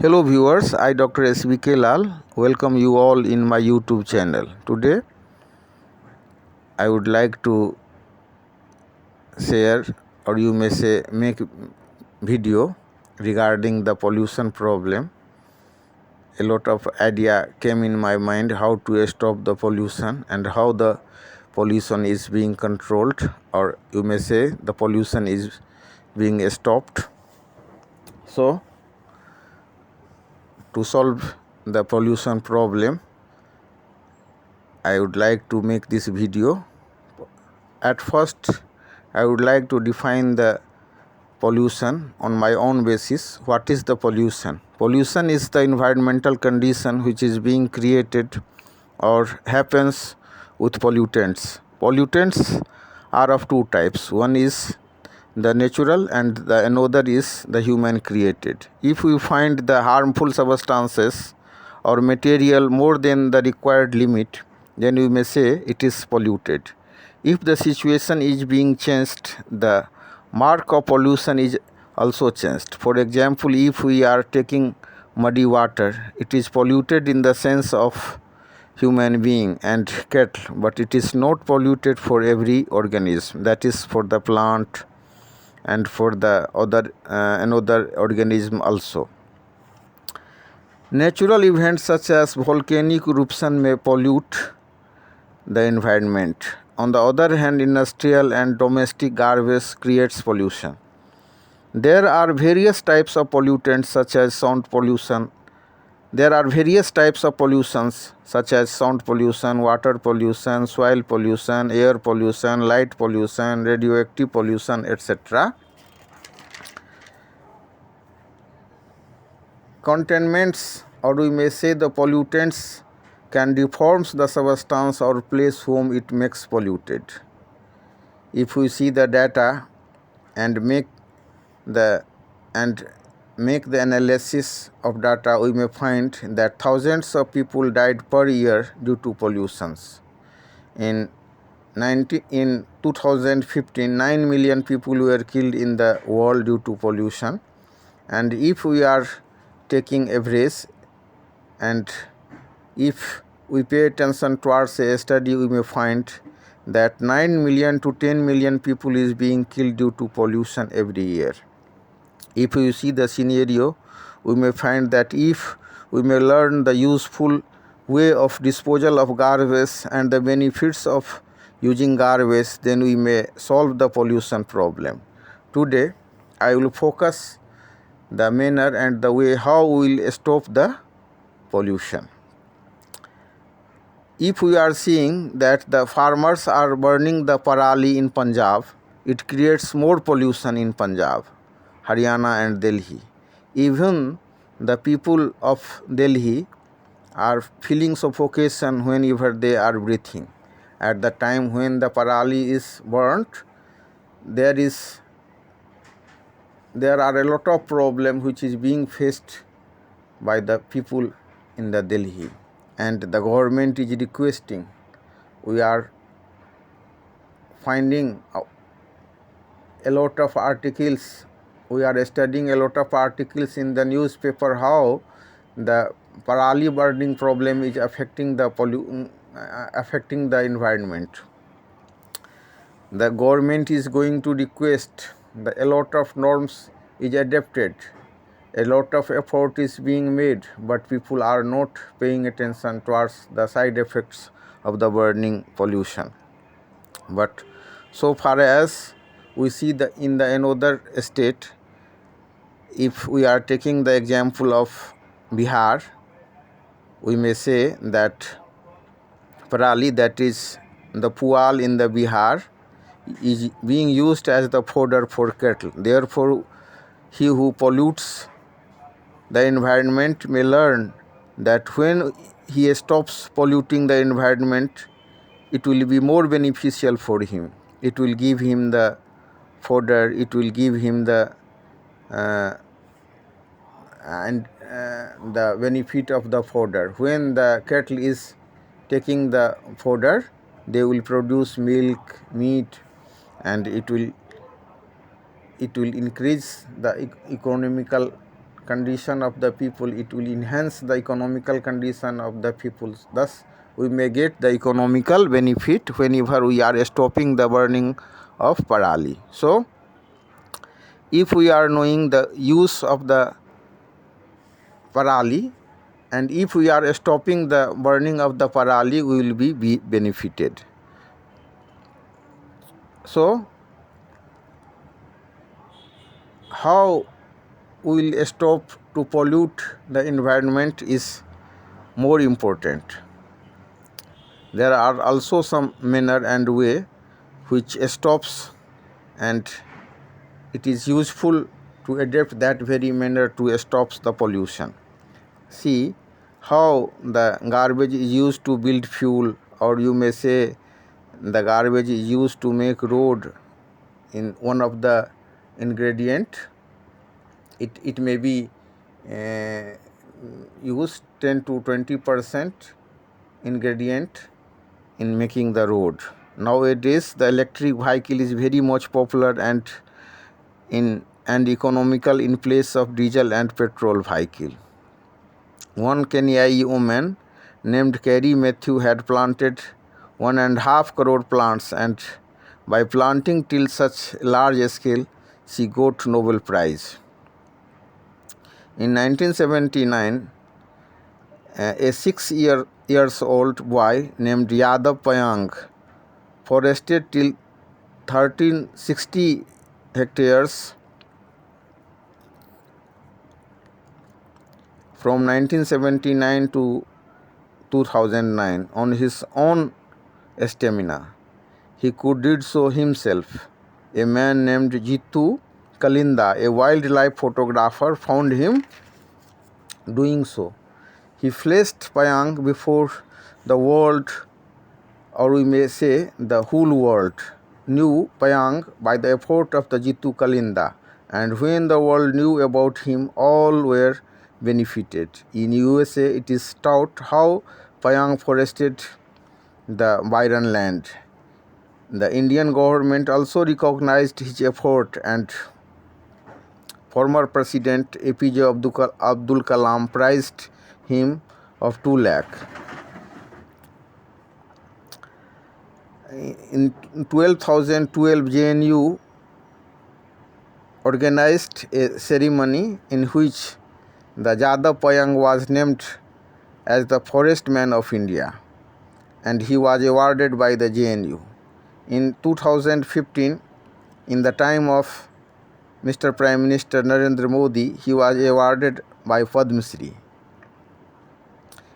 Hello viewers, I Dr. SBK Lal welcome you all in my YouTube channel. Today I would like to share, or you may say make video regarding the pollution problem. A lot of idea came in my mind how to stop the pollution and how the pollution is being controlled, or you may say the pollution is being stopped. So to solve the pollution problem, I would like to make this video. At first, I would like to define the pollution on my own basis. What is the pollution? Pollution is the environmental condition which is being created or happens with pollutants. Pollutants are of two types. One is the natural and the another is the human created. If we find the harmful substances or material more than the required limit, then we may say it is polluted. If the situation is being changed, the mark of pollution is also changed. For example, if we are taking muddy water, it is polluted in the sense of human being and cattle, but it is not polluted for every organism. That is for the plant and for the another organism also. Natural events such as volcanic eruption may pollute the environment. On the other hand, industrial and domestic garbage creates pollution. There are various types of pollutants such as sound pollution. There are various types of pollutions such as sound pollution, water pollution, soil pollution, air pollution, light pollution, radioactive pollution, etc. Contaminants, or we may say the pollutants, can deform the substance or place whom it makes polluted. If we see the data and make the analysis of data, we may find that thousands of people died per year due to pollutions. In 2015, 9 million people were killed in the world due to pollution. And if we are taking average, and if we pay attention towards a study, we may find that 9 million to 10 million people is being killed due to pollution every year. If we see the scenario, we may find that if we may learn the useful way of disposal of garbage and the benefits of using garbage, then we may solve the pollution problem. Today, I will focus the manner and the way how we will stop the pollution. If we are seeing that the farmers are burning the parali in Punjab, it creates more pollution in Punjab, Haryana and Delhi. Even the people of Delhi are feeling suffocation whenever they are breathing. At the time when the parali is burnt, there are a lot of problems which is being faced by the people in the Delhi, and the government is requesting. We are finding a lot of articles, we are studying a lot of articles in the newspaper how the parali burning problem is affecting the environment. The government is going to request that a lot of norms is adapted, a lot of effort is being made, but people are not paying attention towards the side effects of the burning pollution. But so far as we see in the another state, if we are taking the example of Bihar, we may say that parali, that is the pual in the Bihar, is being used as the fodder for cattle. Therefore, he who pollutes the environment may learn that when he stops polluting the environment, it will be more beneficial for him. It will give him the fodder, it will give him the the benefit of the fodder. When the cattle is taking the fodder, they will produce milk, meat, and it will increase the economical condition of the people, it will enhance the economical condition of the people. Thus we may get the economical benefit whenever we are stopping the burning of parali. So if we are knowing the use of the parali, and if we are stopping the burning of the parali, we will be benefited. So how we will stop to pollute the environment is more important. There are also some manner and way which stops, and it is useful to adapt that very manner to stop the pollution. See how the garbage is used to build fuel, or you may say the garbage is used to make road in one of the ingredient. It may be used 10 to 20% ingredient in making the road. Nowadays the electric vehicle is very much popular and economical in place of diesel and petrol vehicle. One Kenyan woman named Carrie Matthew had planted 1.5 crore plants, and by planting till such large scale she got Nobel Prize. In 1979, a 6 years old boy named Yadav Payang forested till 1360 hectares from 1979 to 2009 on his own stamina. He could did so himself. A man named Jitu Kalinda, a wildlife photographer, found him doing so. He placed Payang before the world, or we may say the whole world, knew Payang by the effort of the Jitu Kalinda, and when the world knew about him, all were benefited. In USA, it is taught how Payang forested the barren land. The Indian government also recognized his effort, and former President APJ Abdul Kalam prized him of 2 lakh. In 2012, JNU organized a ceremony in which the Yadav Payang was named as the Forest Man of India, and he was awarded by the JNU. In 2015, in the time of Mr. Prime Minister Narendra Modi, he was awarded by Padma Shri.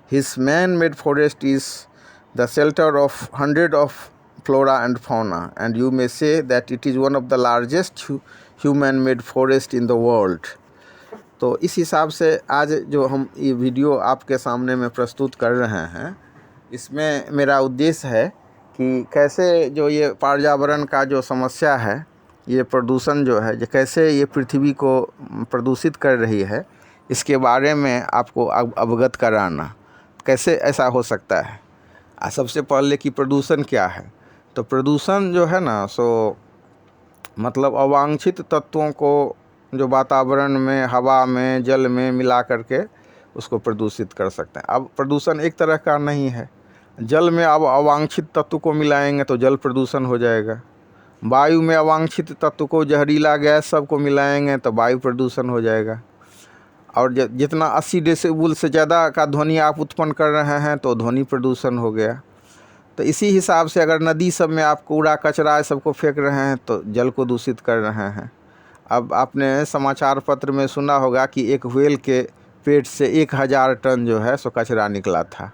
His man-made forest is the shelter of hundreds of flora and fauna, and you may say that it is one of the largest human-made forest in the world. तो इस हिसाब से आज जो हम ये video आपके सामने में प्रस्तुत कर रहे हैं, इसमें मेरा उद्देश्य है कि कैसे जो ये पर्यावरण का जो समस्या है, ये प्रदूषण जो है, कैसे ये पृथ्वी को प्रदूषित कर रही है, इसके बारे में आपको अवगत कराना। कैसे ऐसा हो सकता है? सबसे पहले कि प्रदूषण क्या है। तो प्रदूषण जो है ना, सो मतलब अवांछित तत्वों को जो वातावरण में, हवा में, जल में मिला करके उसको प्रदूषित कर सकते हैं। अब प्रदूषण एक तरह का नहीं है। जल में अब अवांछित तत्व को मिलाएंगे तो जल प्रदूषण हो जाएगा। वायु में अवांछित तत्व को, जहरीला गैस सबको मिलाएंगे तो वायु प्रदूषण हो जाएगा। और जितना 80 डेसिबल से ज़्यादा का ध्वनि आप उत्पन्न कर रहे हैं तो ध्वनि प्रदूषण हो गया। तो इसी हिसाब से अगर नदी सब में आप कूड़ा कचरा सबको फेंक रहे हैं तो जल को दूषित कर रहे हैं। अब आपने समाचार पत्र में सुना होगा कि एक व्हेल के पेट से 1000 टन जो है सो कचरा निकला था।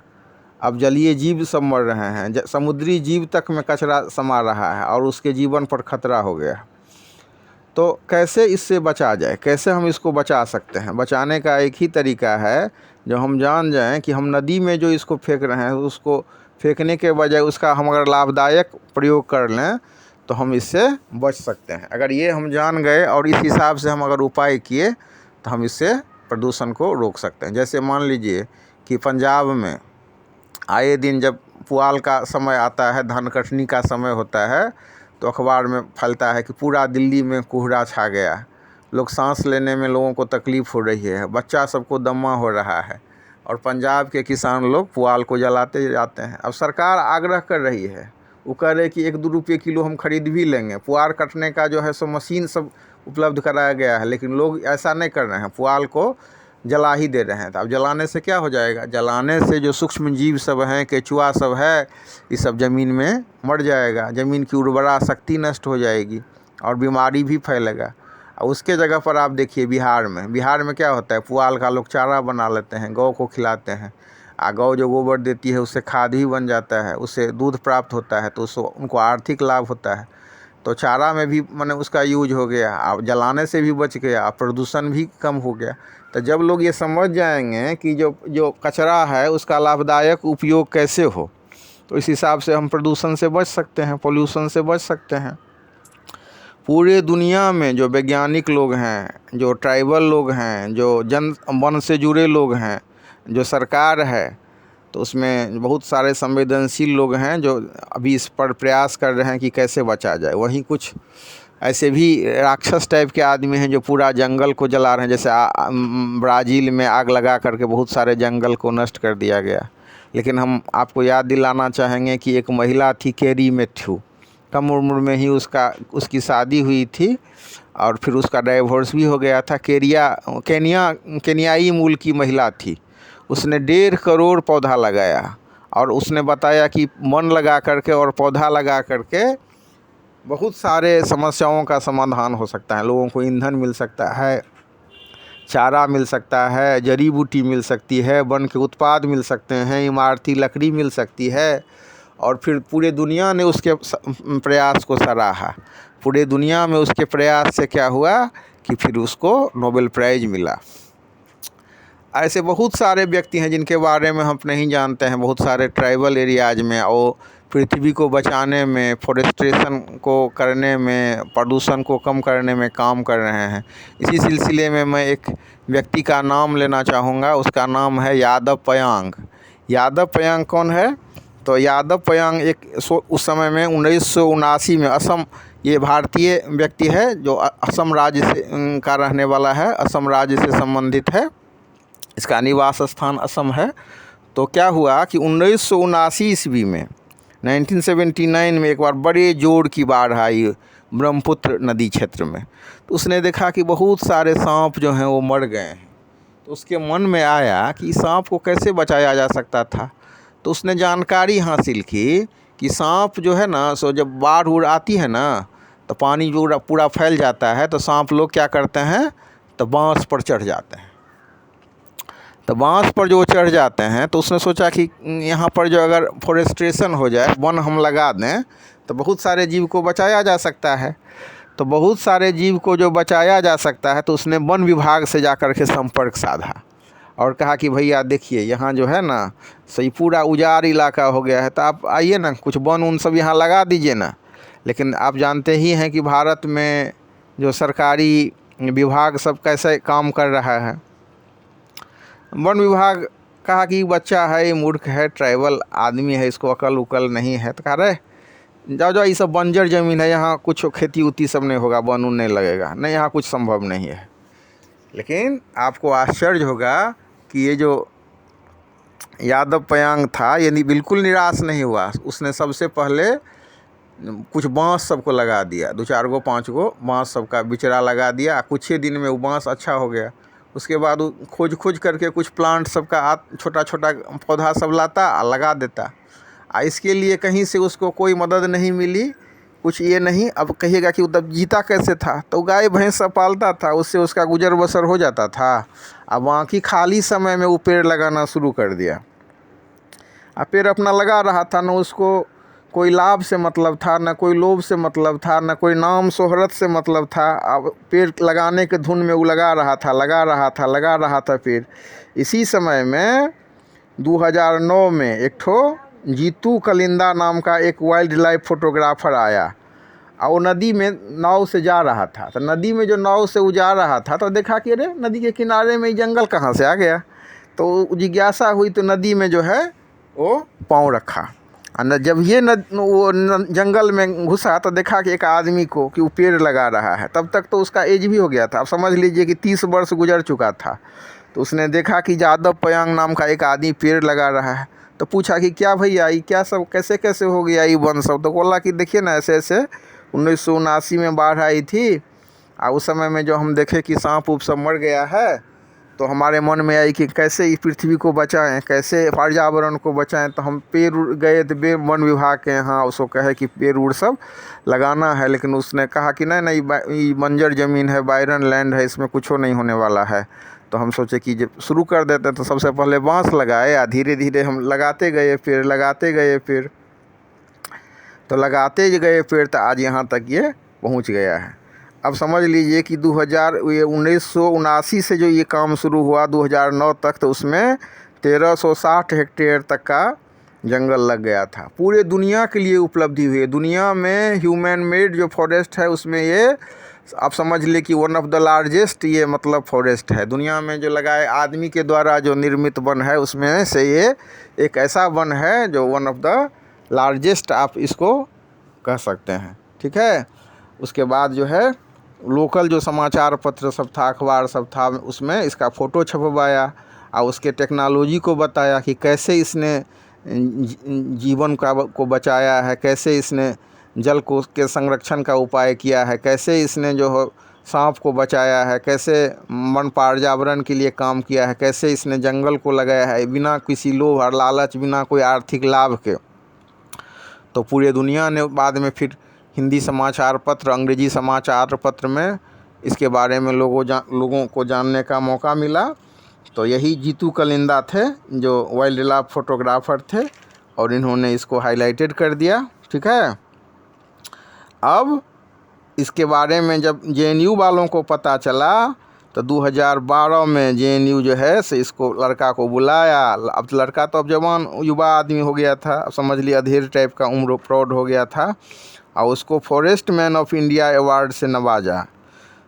अब जलीय जीव सब मर रहे हैं, समुद्री जीव तक में कचरा समा रहा है और उसके जीवन पर खतरा हो गया। तो कैसे इससे बचा जाए, कैसे हम इसको बचा सकते हैं? बचाने का एक ही तरीका है, जो हम जान जाएं कि हम नदी में जो इसको फेंक रहे हैं, उसको फेंकने के बजाय उसका हम अगर लाभदायक प्रयोग कर लें तो हम इससे बच सकते हैं। अगर ये हम जान गए और इस हिसाब से हम अगर उपाय किए तो हम इससे प्रदूषण को रोक सकते हैं। जैसे मान लीजिए कि पंजाब में आए दिन जब पुआल का समय आता है, धान कटनी का समय होता है, तो अखबार में फैलता है कि पूरा दिल्ली में कोहरा छा गया, लोग सांस लेने में लोगों को तकलीफ़ हो रही है, बच्चा सबको दमा हो रहा है, और पंजाब के किसान लोग पुआल को जलाते जाते हैं। अब सरकार आग्रह कर रही है, वो कह रहे कि 1-2 रुपये किलो हम खरीद भी लेंगे। पुआल कटने का जो है सो मशीन सब उपलब्ध कराया गया है, लेकिन लोग ऐसा नहीं कर रहे हैं, पुआल को जला ही दे रहे हैं। तो अब जलाने से क्या हो जाएगा? जलाने से जो सूक्ष्म जीव सब हैं, केचुआ सब है, ये सब ज़मीन में मर जाएगा, ज़मीन की उर्वरा शक्ति नष्ट हो जाएगी और बीमारी भी फैलेगा। और उसके जगह पर आप देखिए बिहार में क्या होता है, पुआल का लोग चारा बना लेते हैं, गौ को खिलाते हैं। गौ जो गोबर देती है उससे खाद भी बन जाता है, उससे दूध प्राप्त होता है, तो उससे उनको आर्थिक लाभ होता है। तो चारा में भी माने उसका यूज हो गया, अब जलाने से भी बच गया, प्रदूषण भी कम हो गया। तो जब लोग ये समझ जाएंगे कि जो कचरा है उसका लाभदायक उपयोग कैसे हो, तो इस हिसाब से हम प्रदूषण से बच सकते हैं, पोल्यूशन से बच सकते हैं। पूरे दुनिया में जो वैज्ञानिक लोग हैं, जो ट्राइबल लोग हैं, जो वन से जुड़े लोग हैं, जो सरकार है, तो उसमें बहुत सारे संवेदनशील लोग हैं जो अभी इस पर प्रयास कर रहे हैं कि कैसे बचा जाए। वहीं कुछ ऐसे भी राक्षस टाइप के आदमी हैं जो पूरा जंगल को जला रहे हैं, जैसे ब्राज़ील में आग लगा करके बहुत सारे जंगल को नष्ट कर दिया गया। लेकिन हम आपको याद दिलाना चाहेंगे कि एक महिला थी, केरी मैथ्यू, कम उम्र में ही उसकी शादी हुई थी और फिर उसका डाइवोर्स भी हो गया था। केनियाई मूल की महिला थी। उसने 1.5 करोड़ पौधा लगाया और उसने बताया कि मन लगा करके और पौधा लगा करके बहुत सारे समस्याओं का समाधान हो सकता है। लोगों को ईंधन मिल सकता है, चारा मिल सकता है, जड़ी बूटी मिल सकती है, वन के उत्पाद मिल सकते हैं, इमारती लकड़ी मिल सकती है। और फिर पूरे दुनिया ने उसके प्रयास को सराहा। पूरे दुनिया में उसके प्रयास से क्या हुआ कि फिर उसको नोबेल प्राइज़ मिला। ऐसे बहुत सारे व्यक्ति हैं जिनके बारे में हम नहीं जानते हैं। बहुत सारे ट्राइबल एरियाज़ में और पृथ्वी को बचाने में, फॉरेस्ट्रेशन को करने में, प्रदूषण को कम करने में काम कर रहे हैं। इसी सिलसिले में मैं एक व्यक्ति का नाम लेना चाहूँगा। उसका नाम है यादव पयांग। यादव पयांग कौन है? तो यादव पयांग उस समय में 1979 में असम, ये भारतीय व्यक्ति है जो असम राज्य से का रहने वाला है, असम राज्य से संबंधित है, इसका निवास स्थान असम है। तो क्या हुआ कि 1979 ईस्वी में 1979 में एक बार बड़े जोर की बाढ़ आई ब्रह्मपुत्र नदी क्षेत्र में। तो उसने देखा कि बहुत सारे सांप जो हैं वो मर गए हैं। तो उसके मन में आया कि सांप को कैसे बचाया जा सकता था। तो उसने जानकारी हासिल की कि सांप जो है ना, सो जब बाढ़ आती है ना, तो पानी जो पूरा फैल जाता है, तो सांप लोग क्या करते हैं, तो बांस पर चढ़ जाते हैं। तो बांस पर जो चढ़ जाते हैं, तो उसने सोचा कि यहाँ पर जो अगर फॉरेस्ट्रेशन हो जाए, वन हम लगा दें, तो बहुत सारे जीव को बचाया जा सकता है। तो बहुत सारे जीव को जो बचाया जा सकता है, तो उसने वन विभाग से जा कर के संपर्क साधा और कहा कि भैया देखिए यहाँ जो है ना, सही पूरा उजाड़ इलाका हो गया है, तो आप आइए ना, कुछ वन उन सब यहाँ लगा दीजिए ना। लेकिन आप जानते ही हैं कि भारत में जो सरकारी विभाग सब कैसे काम कर रहा है। वन विभाग कहा कि बच्चा है, ये मूर्ख है, ट्राइबल आदमी है, इसको अकल उकल नहीं है। तो कहा रहे जाओ ये सब बंजर ज़मीन है, यहाँ कुछ खेती उती सब नहीं होगा, वन उन नहीं लगेगा, नहीं यहाँ कुछ संभव नहीं है। लेकिन आपको आश्चर्य होगा कि ये जो यादव पयांग था, ये बिल्कुल निराश नहीं हुआ। उसने सबसे पहले कुछ बांस सबको लगा दिया, 2-4 गो 5 गो बांस सबका बिचड़ा लगा दिया। कुछ ही दिन में वो बांस अच्छा हो गया। उसके बाद वो खोज करके कुछ प्लांट सबका छोटा छोटा पौधा सब लाता और लगा देता। इसके लिए कहीं से उसको कोई मदद नहीं मिली, कुछ ये नहीं। अब कहिएगा कि तब जीता कैसे था? तो गाय भैंस सब पालता था, उससे उसका गुजर बसर हो जाता था। अब बाकी खाली समय में वो पेड़ लगाना शुरू कर दिया। अब पेड़ अपना लगा रहा था, न उसको कोई लाभ से मतलब था, न कोई लोभ से मतलब था, न कोई नाम शोहरत से मतलब था। अब पेड़ लगाने के धुन में वो लगा रहा था पेड़। इसी समय में 2009 में एक ठो जीतू कलिंदा नाम का एक वाइल्ड लाइफ फोटोग्राफर आया और वो नदी में नाव से जा रहा था। तो नदी में जो नाव से वो जा रहा था, तो देखा कि अरे नदी के किनारे में जंगल कहाँ से आ गया। तो जिज्ञासा हुई, तो नदी में जो है वो पाँव रखा जब ये जंगल में घुसा तो देखा कि एक आदमी को कि वो पेड़ लगा रहा है। तब तक तो उसका एज भी हो गया था, अब समझ लीजिए कि 30 वर्ष गुजर चुका था। तो उसने देखा कि यादव पयांग नाम का एक आदमी पेड़ लगा रहा है। तो पूछा कि क्या भैया ये क्या सब कैसे कैसे हो गया ये वन सब? तो बोला कि देखिए ना, ऐसे ऐसे 1979 में बाढ़ आई थी, और उस समय में जो हम देखे कि सांप ऊप सब मर गया है, तो हमारे मन में आई कि कैसे इस पृथ्वी को बचाएं, कैसे पर्यावरण को बचाएं। तो हम पेड़ गए थे वन विभाग के यहाँ, उसको कहे कि पेड़ उड़ सब लगाना है, लेकिन उसने कहा कि नहीं नहीं, ये बंजर ज़मीन है, बायरन लैंड है, इसमें कुछ नहीं होने वाला है। तो हम सोचे कि जब शुरू कर देते तो सबसे पहले बांस लगाए, और धीरे धीरे हम लगाते गए पेड़, लगाते गए पेड़, तो लगाते गए पेड़, तो आज यहाँ तक ये पहुँच गया है। अब समझ लीजिए कि 1979 से जो ये काम शुरू हुआ 2009 तक, तो उसमें 1360 हेक्टेयर तक का जंगल लग गया था। पूरे दुनिया के लिए उपलब्धि हुई है। दुनिया में ह्यूमन मेड जो फॉरेस्ट है उसमें ये आप समझ लिए कि वन ऑफ द लार्जेस्ट ये मतलब फॉरेस्ट है। दुनिया में जो लगाए आदमी के द्वारा जो निर्मित वन है उसमें से ये एक ऐसा वन है जो वन ऑफ द लार्जेस्ट आप इसको कह सकते हैं। ठीक है। उसके बाद जो है लोकल जो समाचार पत्र सब था, अखबार सब था, उसमें इसका फ़ोटो छपवाया और उसके टेक्नोलॉजी को बताया कि कैसे इसने जीवन को बचाया है, कैसे इसने जल को के संरक्षण का उपाय किया है, कैसे इसने जो हो सांप को बचाया है, कैसे वन पर्यावरण के लिए काम किया है, कैसे इसने जंगल को लगाया है बिना किसी लोभ और लालच, बिना कोई आर्थिक लाभ के। तो पूरे दुनिया ने बाद में फिर हिंदी समाचार पत्र, अंग्रेजी समाचार पत्र में इसके बारे में लोगों को जानने का मौका मिला। तो यही जीतू कलिंदा थे जो वाइल्ड लाइफ फोटोग्राफर थे, और इन्होंने इसको हाईलाइटेड कर दिया। ठीक है। अब इसके बारे में जब जेएनयू वालों को पता चला तो 2012 में जेएनयू जो है से इसको लड़का को बुलाया। अब लड़का तो अब जवान युवा आदमी हो गया था, समझ लिया अधेड़ टाइप का उम्र प्रौढ़ हो गया था, और उसको forest man of India award से नवाजा।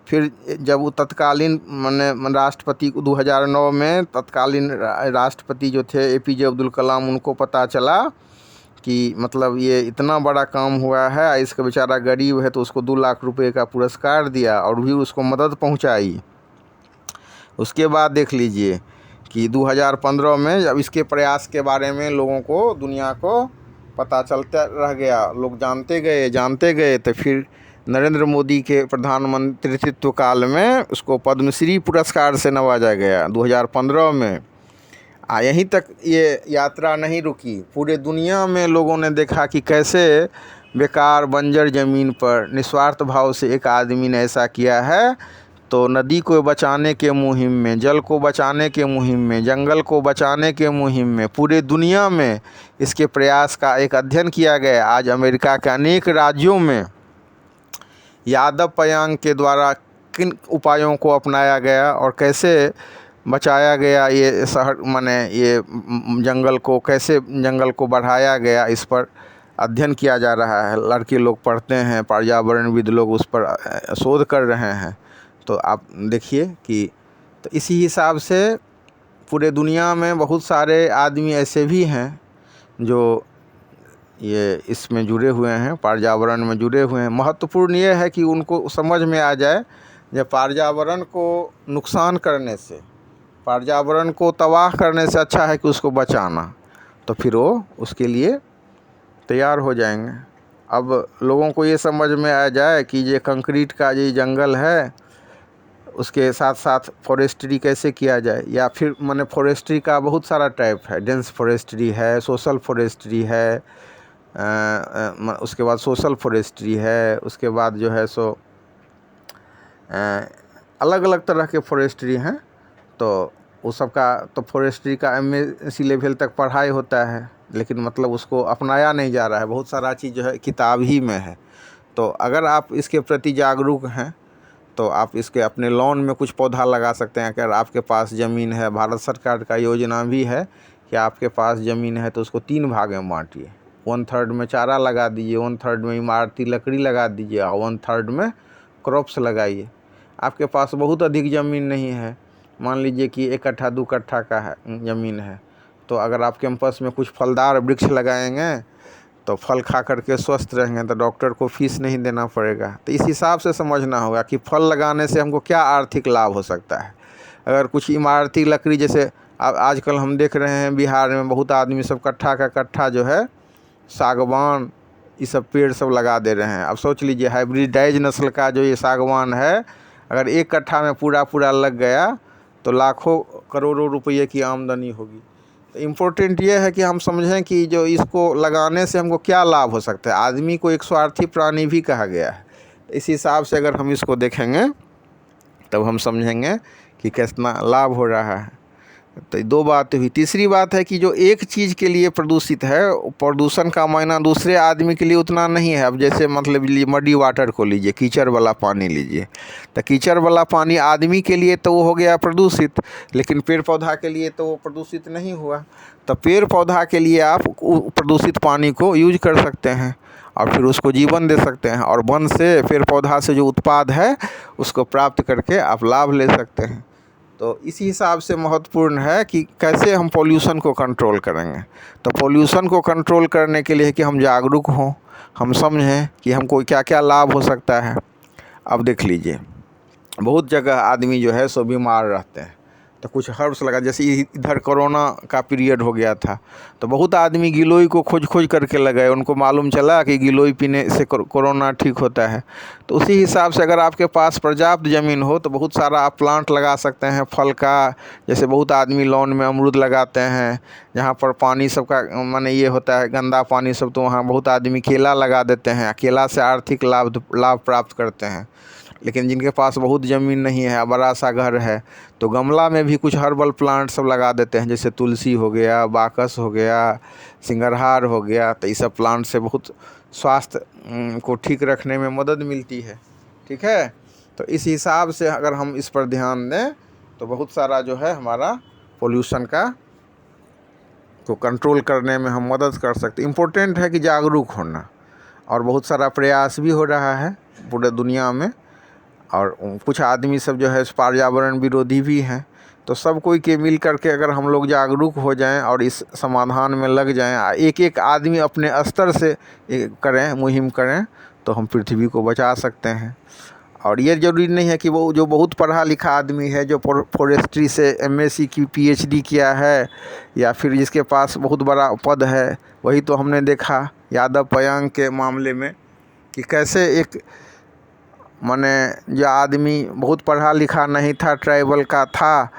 फिर जब वो तत्कालीन माने राष्ट्रपति 2009 में तत्कालीन राष्ट्रपति जो थे APJ अब्दुल कलाम, उनको पता चला कि मतलब ये इतना बड़ा काम हुआ है, इसका बेचारा गरीब है, तो उसको 2 लाख रुपए का पुरस्कार दिया और भी उसको मदद पहुंचाई। उसके बाद देख लीजिए कि 2015 में जब इसके प्रयास के बारे में लोगों को, दुनिया को पता चलता रह गया, लोग जानते गए, तो फिर नरेंद्र मोदी के प्रधानमंत्रित्व काल में उसको पद्मश्री पुरस्कार से नवाजा गया 2015 में। यहीं तक ये यात्रा नहीं रुकी, पूरे दुनिया में लोगों ने देखा कि कैसे बेकार बंजर ज़मीन पर निस्वार्थ भाव से एक आदमी ने ऐसा किया है। तो नदी को बचाने के मुहिम में, जल को बचाने के मुहिम में, जंगल को बचाने के मुहिम में पूरे दुनिया में इसके प्रयास का एक अध्ययन किया गया। आज अमेरिका के अनेक राज्यों में यादव पयांग के द्वारा किन उपायों को अपनाया गया और कैसे बचाया गया ये शहर माने ये जंगल को, कैसे जंगल को बढ़ाया गया, इस पर अध्ययन किया जा रहा है। लड़के लोग पढ़ते हैं, पर्यावरणविद लोग उस पर शोध कर रहे हैं। तो आप देखिए कि तो इसी हिसाब से पूरे दुनिया में बहुत सारे आदमी ऐसे भी हैं जो ये इसमें जुड़े हुए हैं, पर्यावरण में जुड़े हुए हैं। महत्वपूर्ण ये है कि उनको समझ में आ जाए जब पर्यावरण को नुकसान करने से, पर्यावरण को तबाह करने से अच्छा है कि उसको बचाना, तो फिर वो उसके लिए तैयार हो जाएंगे। अब लोगों को ये समझ में आ जाए कि ये कंक्रीट का ये जंगल है, उसके साथ साथ फॉरेस्ट्री कैसे किया जाए, या फिर माने फॉरेस्ट्री का बहुत सारा टाइप है, डेंस फॉरेस्ट्री है, सोशल फॉरेस्ट्री है, उसके बाद सोशल फॉरेस्ट्री है, उसके बाद जो है सो अलग अलग तरह के फॉरेस्ट्री हैं। तो वो सब का तो फॉरेस्ट्री का MSc लेवल तक पढ़ाई होता है, लेकिन मतलब उसको अपनाया नहीं जा रहा है। बहुत सारा चीज़ जो है किताब ही में है। तो अगर आप इसके प्रति जागरूक हैं तो आप इसके अपने लॉन में कुछ पौधा लगा सकते हैं। अगर आपके पास ज़मीन है, भारत सरकार का योजना भी है कि आपके पास ज़मीन है तो उसको 3 भाग में बांटिए। 1/3 में चारा लगा दीजिए, 1/3 में इमारती लकड़ी लगा दीजिए, और 1/3 में क्रॉप्स लगाइए। आपके पास बहुत अधिक ज़मीन नहीं है, मान लीजिए कि 1 कट्ठा 2 कट्ठा का है ज़मीन है, तो अगर आप कैंपस में कुछ फलदार वृक्ष लगाएंगे तो फल खा करके स्वस्थ रहेंगे तो डॉक्टर को फीस नहीं देना पड़ेगा। तो इस हिसाब से समझना होगा कि फल लगाने से हमको क्या आर्थिक लाभ हो सकता है। अगर कुछ इमारती लकड़ी, जैसे आजकल हम देख रहे हैं बिहार में बहुत आदमी सब कट्ठा का कट्ठा जो है सागवान ये सब पेड़ सब लगा दे रहे हैं। अब सोच लीजिए हाइब्रिडाइज नस्ल का जो ये सागवान है, अगर एक कट्ठा में पूरा पूरा लग गया तो लाखों करोड़ों रुपये की आमदनी होगी। तो इम्पोर्टेंट ये है कि हम समझें कि जो इसको लगाने से हमको क्या लाभ हो सकता है। आदमी को एक स्वार्थी प्राणी भी कहा गया है। तो इस हिसाब से अगर हम इसको देखेंगे तब हम समझेंगे कि कितना लाभ हो रहा है। तो दो बात हुई। तीसरी बात है कि जो एक चीज़ के लिए प्रदूषित है, प्रदूषण का मायना दूसरे आदमी के लिए उतना नहीं है। अब जैसे मतलब मडी वाटर को लीजिए, कीचड़ वाला पानी लीजिए, तो कीचड़ वाला पानी आदमी के लिए तो वो हो गया प्रदूषित, लेकिन पेड़ पौधा के लिए तो वो प्रदूषित नहीं हुआ। तो पेड़ पौधा के लिए आप प्रदूषित पानी को यूज कर सकते हैं और फिर उसको जीवन दे सकते हैं, और वन से पेड़ पौधा से जो उत्पाद है उसको प्राप्त करके आप लाभ ले सकते हैं। तो इसी हिसाब से महत्वपूर्ण है कि कैसे हम पोल्यूशन को कंट्रोल करेंगे। तो पोल्यूशन को कंट्रोल करने के लिए कि हम जागरूक हों, हम समझें कि हमको क्या क्या लाभ हो सकता है। अब देख लीजिए, बहुत जगह आदमी जो है सो बीमार रहते हैं, तो कुछ हर्ब्स लगा, जैसे इधर कोरोना का पीरियड हो गया था तो बहुत आदमी गिलोय को खोज खोज करके लगाए। उनको मालूम चला कि गिलोय पीने से कोरोना ठीक होता है। तो उसी हिसाब से अगर आपके पास पर्याप्त ज़मीन हो तो बहुत सारा आप प्लांट लगा सकते हैं फल का। जैसे बहुत आदमी लॉन में अमरूद लगाते हैं, जहाँ पर पानी सबका माने ये होता है गंदा पानी सब, तो वहाँ बहुत आदमी केला लगा देते हैं, केला से आर्थिक लाभ प्राप्त करते हैं। लेकिन जिनके पास बहुत ज़मीन नहीं है, बड़ा सा घर है, तो गमला में भी कुछ हर्बल प्लांट सब लगा देते हैं, जैसे तुलसी हो गया, बाकस हो गया, सिंगरहार हो गया। तो ये सब प्लांट से बहुत स्वास्थ्य को ठीक रखने में मदद मिलती है। ठीक है, तो इस हिसाब से अगर हम इस पर ध्यान दें तो बहुत सारा जो है हमारा पोल्यूशन को कंट्रोल करने में हम मदद कर सकते। इम्पोर्टेंट है कि जागरूक होना, और बहुत सारा प्रयास भी हो रहा है पूरे दुनिया में, और कुछ आदमी सब जो है पर्यावरण विरोधी भी हैं। तो सब कोई के मिल करके अगर हम लोग जागरूक हो जाएं और इस समाधान में लग जाएं, एक एक आदमी अपने स्तर से करें, मुहिम करें, तो हम पृथ्वी को बचा सकते हैं। और ये ज़रूरी नहीं है कि वो जो बहुत पढ़ा लिखा आदमी है, जो फॉरेस्ट्री से MSc की PhD किया है, या फिर जिसके पास बहुत बड़ा पद है, वही तो हमने देखा यादव पयांग के मामले में कि कैसे एक माने जो आदमी बहुत पढ़ा लिखा नहीं था, ट्राइबल का था,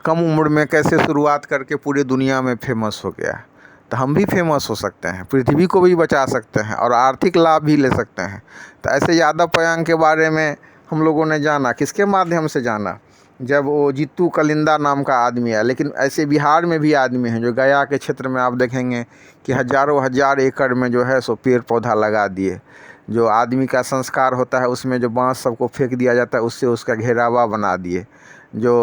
कम उम्र में कैसे शुरुआत करके पूरे दुनिया में फेमस हो गया। तो हम भी फेमस हो सकते हैं, पृथ्वी को भी बचा सकते हैं और आर्थिक लाभ भी ले सकते हैं। तो ऐसे यादव पयांग के बारे में हम लोगों ने जाना, किसके माध्यम से जाना, जब वो जीतू कलिंदा नाम का आदमी है। लेकिन ऐसे बिहार में भी आदमी हैं जो गया के क्षेत्र में आप देखेंगे कि हज़ारों हजार एकड़ में जो है सो पेड़ पौधा लगा दिए। जो आदमी का संस्कार होता है उसमें जो बांस सबको फेंक दिया जाता है, उससे उसका घेरावा बना दिए। जो